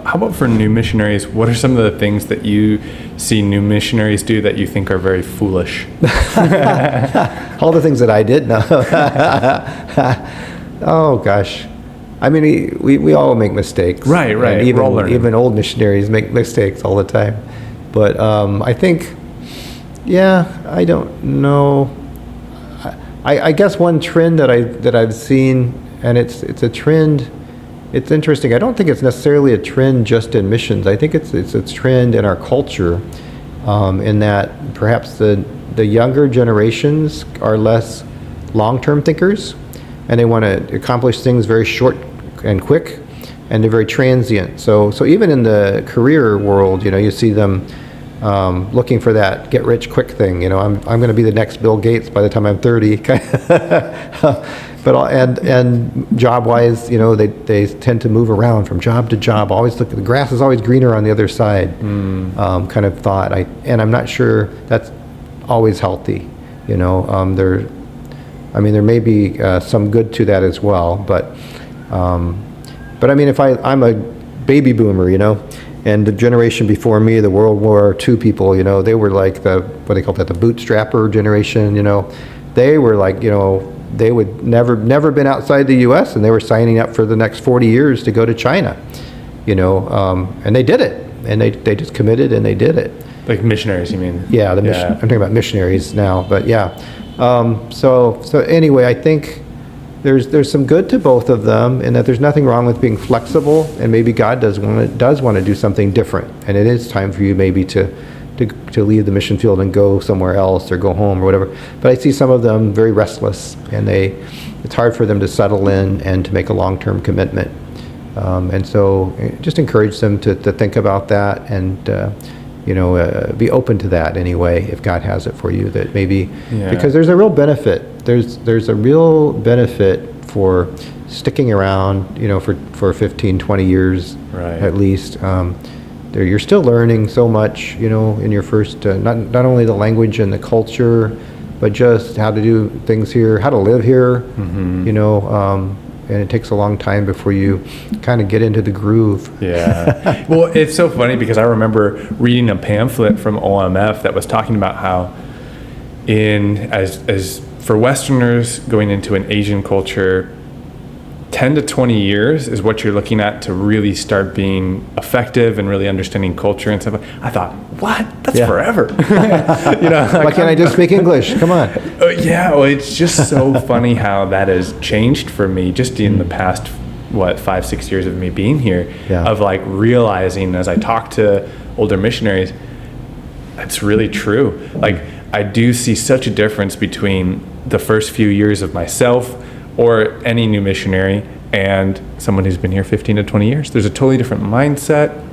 how about for new missionaries? What are some of the things that you see new missionaries do that you think are very foolish? All the things that I did. No. Oh gosh. I mean, we all make mistakes. Right. And We're all learning. even old missionaries make mistakes all the time. But I think, I don't know. I guess one trend that I've seen, and it's a trend. It's interesting. I don't think it's necessarily a trend just in missions. I think it's a trend in our culture, in that perhaps the younger generations are less long-term thinkers, and they want to accomplish things very short and quick, and they're very transient. So even in the career world, you see them looking for that get-rich-quick thing. I'm going to be the next Bill Gates by the time I'm 30. But and job-wise, they tend to move around from job to job. Always the grass is always greener on the other side. Kind of thought. And I'm not sure that's always healthy. There may be some good to that as well. But I mean, if I'm a baby boomer, and the generation before me, the World War II people, they were like what they call that, the bootstrapper generation. They were like, they would never been outside the U.S. and they were signing up for the next 40 years to go to China, and they did it, and they just committed and they did it. Like missionaries, you mean? Yeah, I'm talking about missionaries now, but yeah. So anyway, I think there's some good to both of them, in that there's nothing wrong with being flexible, and maybe God does want to do something different, and it is time for you maybe to leave the mission field and go somewhere else or go home or whatever. But I see some of them very restless, and it's hard for them to settle in and to make a long-term commitment. And so just encourage them to think about that, and be open to that anyway, if God has it for you, that maybe, because there's a real benefit. There's a real benefit for sticking around, for 15, 20 years, at least. You're still learning so much, in your first, not only the language and the culture, but just how to do things here, how to live here, and it takes a long time before you kind of get into the groove. Yeah. Well, it's so funny because I remember reading a pamphlet from OMF that was talking about how as for Westerners going into an Asian culture, 10 to 20 years is what you're looking at to really start being effective and really understanding culture and stuff. I thought, what? That's forever. Why can't I just speak English? Come on. Well, it's just so funny how that has changed for me just in the past, 5-6 years of me being here, of like realizing as I talk to older missionaries, that's really true. Like, I do see such a difference between the first few years of myself or any new missionary and someone who's been here 15 to 20 years. There's a totally different mindset,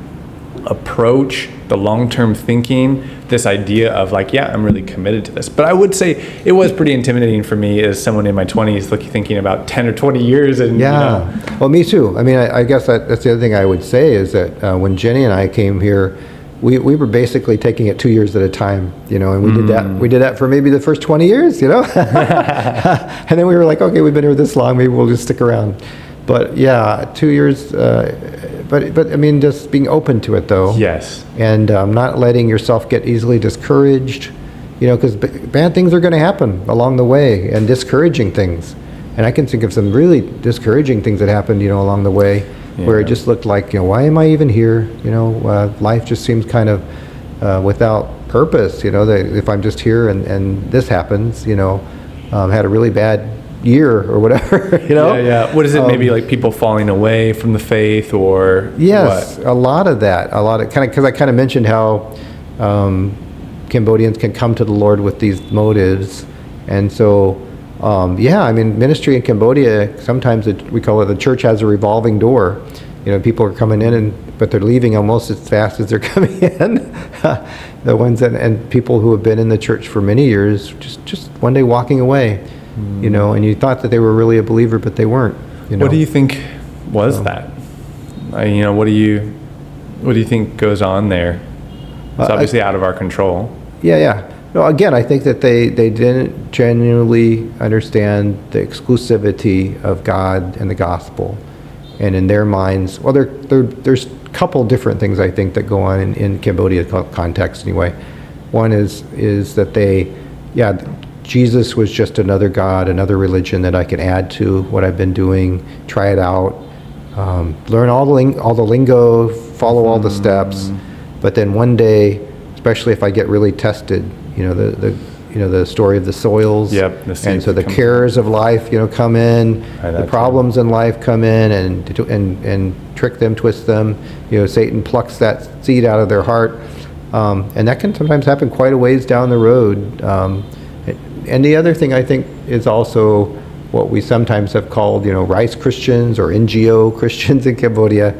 approach, the long-term thinking, this idea of like, I'm really committed to this. But I would say it was pretty intimidating for me as someone in my 20s thinking about 10 or 20 years. And Well, me too. I mean, I guess that's the other thing I would say is that when Jenny and I came here, we were basically taking it 2 years at a time, and we did that for maybe the first 20 years, and then we were like, okay, we've been here this long, maybe we'll just stick around. But 2 years, but I mean, just being open to it though. Yes. And not letting yourself get easily discouraged, because bad things are going to happen along the way, and discouraging things. And I can think of some really discouraging things that happened, along the way. Where it just looked like, why am I even here? Life just seems kind of without purpose. That if I'm just here and this happens, had a really bad year or whatever. What is it? Maybe like people falling away from the faith, or yes, what? A lot of because I kind of mentioned how Cambodians can come to the Lord with these motives, and so. I mean, ministry in Cambodia, sometimes we call it the church has a revolving door. People are coming in, but they're leaving almost as fast as they're coming in. The ones and people who have been in the church for many years, just one day walking away, and you thought that they were really a believer, but they weren't. What do you think was that? What do you think goes on there? It's obviously out of our control. Yeah. No, again, I think that they didn't genuinely understand the exclusivity of God and the gospel. and in their minds, well, there's a couple different things I think that go on in Cambodia context anyway. One is that Jesus was just another God, another religion that I could add to what I've been doing, try it out, learn all the lingo, follow all the steps, but then one day, especially if I get really tested, the story of the soils, and so the cares of life, come in, the problems in life come in, and trick them, twist them. Satan plucks that seed out of their heart, and that can sometimes happen quite a ways down the road. And the other thing I think is also what we sometimes have called, rice Christians or NGO Christians in Cambodia,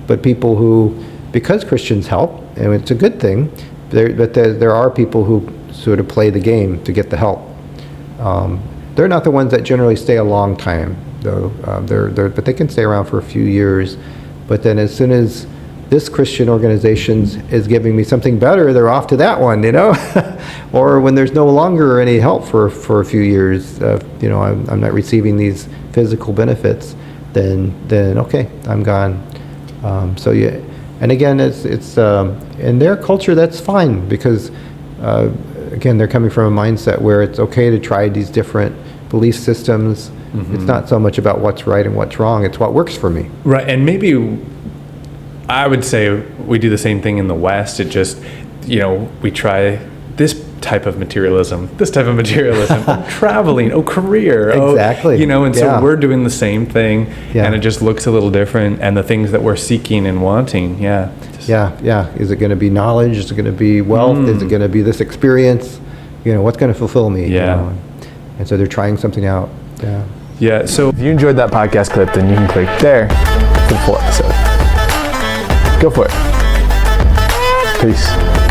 but people who, because Christians help, and it's a good thing, but there are people who sort of play the game to get the help. They're not the ones that generally stay a long time, though. But they can stay around for a few years. But then as soon as this Christian organization is giving me something better, they're off to that one, or when there's no longer any help for a few years, I'm not receiving these physical benefits, then okay, I'm gone. And again, it's in their culture that's fine, because again, they're coming from a mindset where it's okay to try these different belief systems. It's not so much about what's right and what's wrong, it's what works for me. Right, and maybe I would say we do the same thing in the West. It just, we try this type of materialism, traveling, career. Exactly. So we're doing the same thing, and it just looks a little different, and the things that we're seeking and wanting, Is it going to be knowledge? Is it going to be wealth? Is it going to be this experience? What's going to fulfill me? And so they're trying something out. Yeah, so if you enjoyed that podcast clip, then you can click there for the full episode. Go for it. Peace.